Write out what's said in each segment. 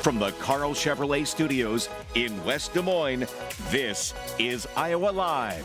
From the Carl Chevrolet Studios in West Des Moines, this is Iowa Live.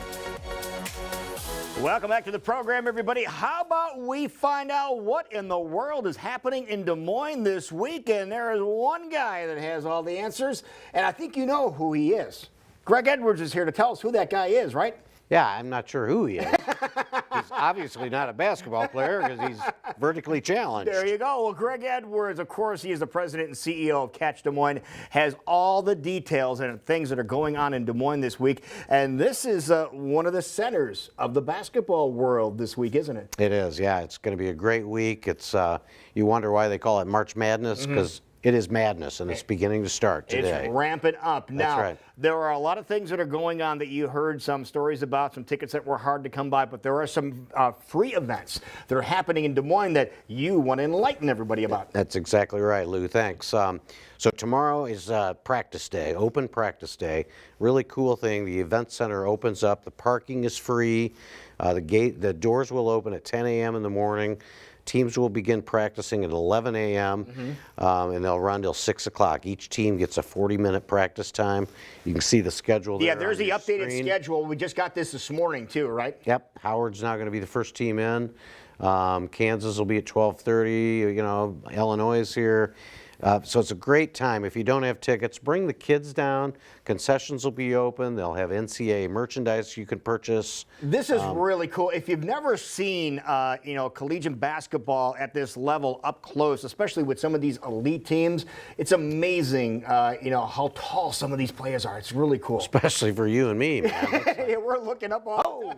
Welcome back to the program, everybody. How about we find out what in the world is happening in Des Moines this week? And there is one guy that has all the answers, and I think you know who he is. Greg Edwards is here to tell us who that guy is, right? Yeah, I'm not sure who he is. He's obviously not a basketball player because he's vertically challenged. There you go. Well, Greg Edwards, of course, he is the president and CEO of Catch Des Moines, has all the details and things that are going on in Des Moines this week. And this is one of the centers of the basketball world this week, isn't it? It is, yeah. It's going to be a great week. It's you wonder why they call it March Madness, because it is madness, and it's beginning to start today. It's ramping up. That's Now, right. There are a lot of things that are going on that you heard some stories about, some tickets that were hard to come by, but there are some free events that are happening in Des Moines that you want to enlighten everybody about. That's exactly right, Lou. Thanks. So tomorrow is practice day, open practice day. Really cool thing. The event center opens up. The parking is free. The doors will open at 10 a.m. in the morning. Teams will begin practicing at 11 a.m. And they'll run till 6 o'clock. Each team gets a 40-minute practice time. You can see the schedule there. Yeah, there's the updated screen. schedule. We just got this morning, too, right? Yep. Howard's now going to be the first team in. Kansas will be at 12:30. You know, Illinois is here. So it's a great time. If you don't have tickets, bring the kids down. Concessions will be open. They'll have NCAA merchandise you can purchase. This is really cool. If you've never seen, collegiate basketball at this level up close, especially with some of these elite teams, it's amazing, how tall some of these players are. It's really cool. Especially for you and me, man. Yeah, we're looking up all.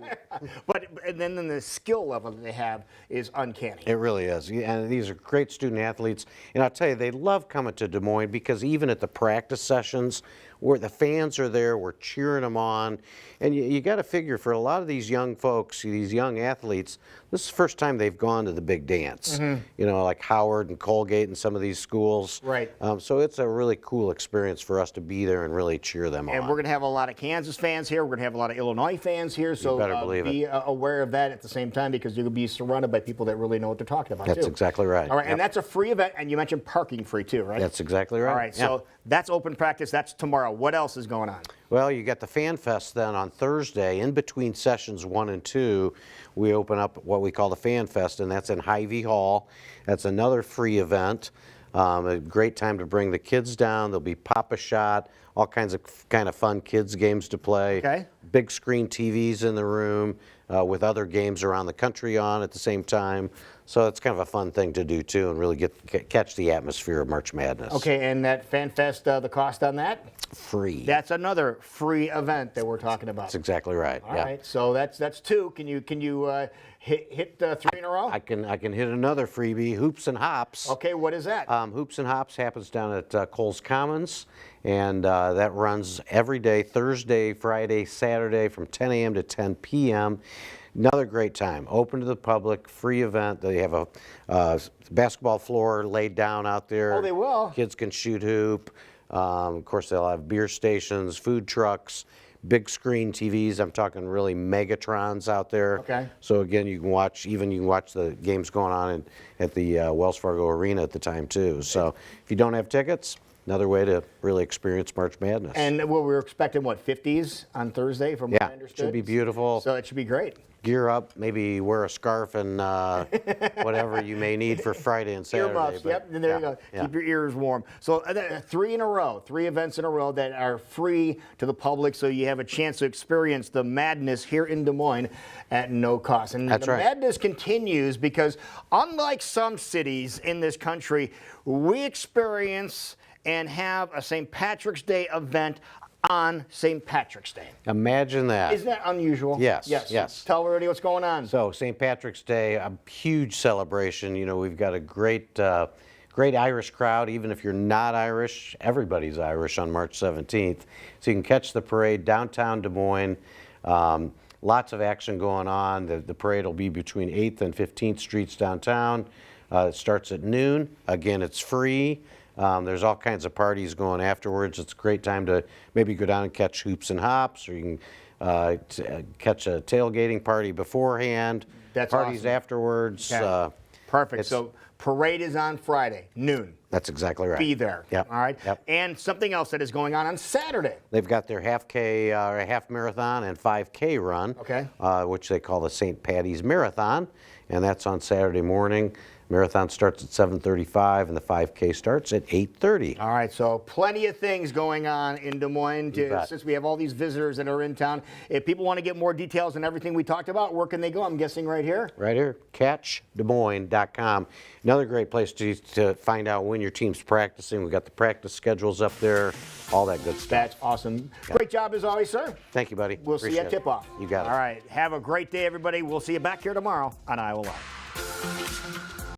And then the skill level that they have is uncanny. It really is. And these are great student athletes. And I'll tell you, they love coming to Des Moines because even at the practice sessions, where the fans are there, we're cheering them on. And you got to figure, for a lot of these young folks, these young athletes, this is the first time they've gone to the big dance. Like Howard and Colgate and some of these schools. Right. So it's a really cool experience for us to be there and really cheer them on. And we're going to have a lot of Kansas fans here. We're going to have a lot of Illinois fans here. So You better believe be it. aware of that at the same time, because you're going to be surrounded by people that really know what they're talking about, That's too. exactly right. All right, Yep. and that's a free event, and you mentioned parking free, too, right? That's exactly right. All right, so that's open practice. That's tomorrow. What else is going on? Well, you got the Fan Fest then on Thursday. In between sessions 1 and 2, we open up what we call the Fan Fest, and that's in Hy-Vee Hall. That's another free event. A great time to bring the kids down. There'll be Pop-A-Shot, all kinds of fun kids games to play. Okay. Big screen TVs in the room with other games around the country on at the same time. So it's kind of a fun thing to do too, and really catch the atmosphere of March Madness. Okay, and that Fan Fest, the cost on that? Free. That's another free event that we're talking about. That's exactly right. All right, so that's two. Can you hit 3 in a row? I can hit another freebie, Hoops and Hops. Okay, what is that? Hoops and Hops happens down at Coles Commons, and that runs every day, Thursday, Friday, Saturday from 10 a.m. to 10 p.m. Another great time, open to the public, free event. They have a basketball floor laid down out there. Oh, they will? Kids can shoot hoop. Of course, they'll have beer stations, food trucks, big screen TVs. I'm talking really Megatrons out there. Okay. So again, you can watch the games going on at the Wells Fargo Arena at the time too. So if you don't have tickets, another way to really experience March Madness. And we're expecting, 50s on Thursday from what I Yeah, understood? should be beautiful. So it should be great. Gear up, maybe wear a scarf and whatever you may need for Friday and Saturday. Earmuffs, but yep, and there you go. yeah. Keep your ears warm. So 3 in a row, 3 events in a row that are free to the public, so you have a chance to experience the madness here in Des Moines at no cost. And That's the right. madness continues because unlike some cities in this country, we experience and have a St. Patrick's Day event on St. Patrick's Day. Imagine that. Isn't that unusual? Yes, Yes. yes. Tell everybody what's going on. So St. Patrick's Day, a huge celebration. You know, we've got a great Irish crowd. Even if you're not Irish, everybody's Irish on March 17th. So you can catch the parade downtown Des Moines. Lots of action going on. The parade will be between 8th and 15th Streets downtown. It starts at noon. Again, it's free. There's all kinds of parties going afterwards. It's a great time to maybe go down and catch Hoops and Hops, or you can catch a tailgating party beforehand. That's parties awesome. afterwards. Okay. Perfect. So Parade is on Friday, noon. That's exactly right. Be there. Yep. All right. Yep. And something else that is going on Saturday. They've got their half marathon and 5K run, Okay. Which they call the St. Patty's Marathon, and that's on Saturday morning. Marathon starts at 7:35 and the 5K starts at 8:30. All right, so plenty of things going on in Des Moines since we have all these visitors that are in town. If people want to get more details on everything we talked about, where can they go? I'm guessing right here. Right here, catchdesmoines.com. Another great place to find out when your team's practicing. We've got the practice schedules up there, all that good stuff. That's awesome. Great job as always, sir. Thank you, buddy. We'll see you at Appreciate it. tip-off. You got it. All right, have a great day, everybody. We'll see you back here tomorrow on Iowa Live.